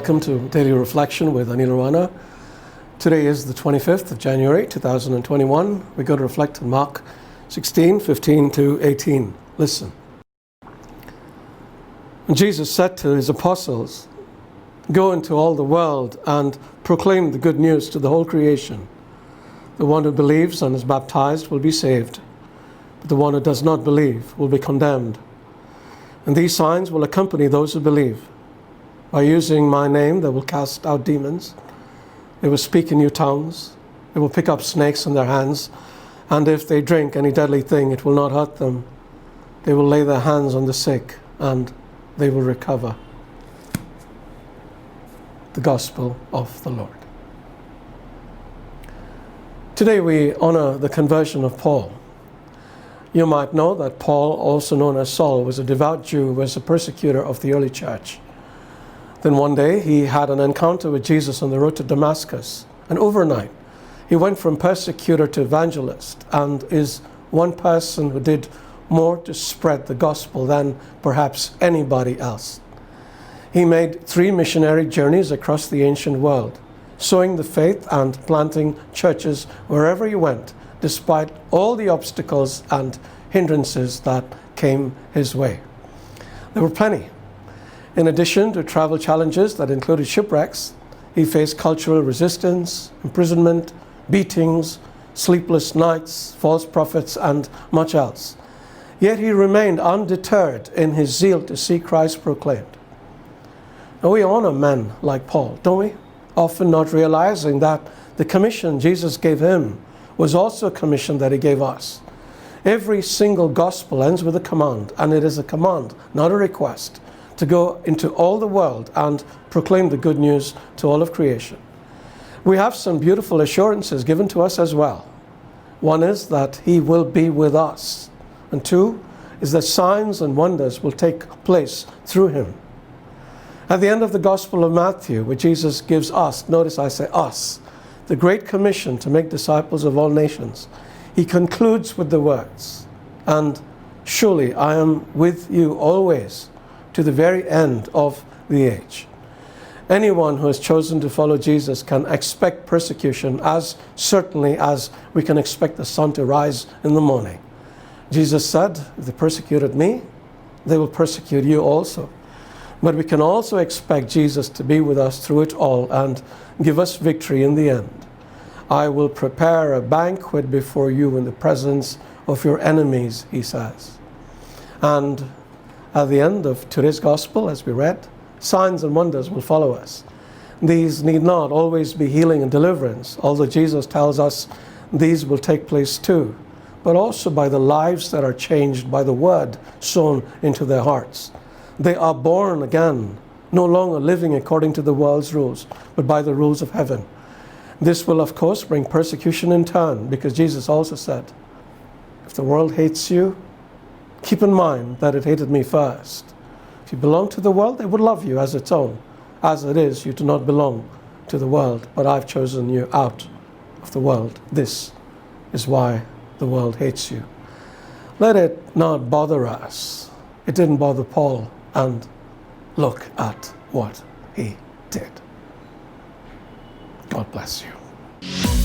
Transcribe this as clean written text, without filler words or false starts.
Welcome to Daily Reflection with Aneel and Aranha. Today is the 25th of January 2021. We're going to reflect on Mark 16:15 to 18. Listen. And Jesus said to his apostles, "Go into all the world and proclaim the good news to the whole creation. The one who believes and is baptized will be saved, but the one who does not believe will be condemned. And these signs will accompany those who believe. By using my name, they will cast out demons. They will speak in new tongues. They will pick up snakes in their hands. And if they drink any deadly thing, it will not hurt them. They will lay their hands on the sick, and they will recover." The Gospel of the Lord. Today we honor the conversion of Paul. You might know that Paul, also known as Saul, was a devout Jew who was a persecutor of the early church. Then one day he had an encounter with Jesus on the road to Damascus. And overnight he went from persecutor to evangelist, and is one person who did more to spread the gospel than perhaps anybody else. He made 3 missionary journeys across the ancient world, sowing the faith and planting churches wherever he went, despite all the obstacles and hindrances that came his way. There were plenty. In addition to travel challenges that included shipwrecks, he faced cultural resistance, imprisonment, beatings, sleepless nights, false prophets, and much else. Yet he remained undeterred in his zeal to see Christ proclaimed. Now we honor men like Paul, don't we? Often not realizing that the commission Jesus gave him was also a commission that he gave us. Every single gospel ends with a command, and it is a command, not a request, to go into all the world and proclaim the good news to all of creation. We have some beautiful assurances given to us as well. One is that he will be with us. And 2 is that signs and wonders will take place through him. At the end of the Gospel of Matthew, where Jesus gives us, notice I say us, the Great Commission to make disciples of all nations, he concludes with the words, "And surely I am with you always, to the very end of the age." Anyone who has chosen to follow Jesus can expect persecution as certainly as we can expect the sun to rise in the morning. Jesus said, "If they persecuted me, they will persecute you also." But we can also expect Jesus to be with us through it all and give us victory in the end. "I will prepare a banquet before you in the presence of your enemies," he says. And at the end of today's gospel, as we read, signs and wonders will follow us. These need not always be healing and deliverance, although Jesus tells us these will take place too, but also by the lives that are changed by the word sown into their hearts. They are born again, no longer living according to the world's rules, but by the rules of heaven. This will, of course, bring persecution in turn, because Jesus also said, "If the world hates you, keep in mind that it hated me first. If you belong to the world, it would love you as its own. As it is, you do not belong to the world, but I've chosen you out of the world. This is why the world hates you." Let it not bother us. It didn't bother Paul, and look at what he did. God bless you.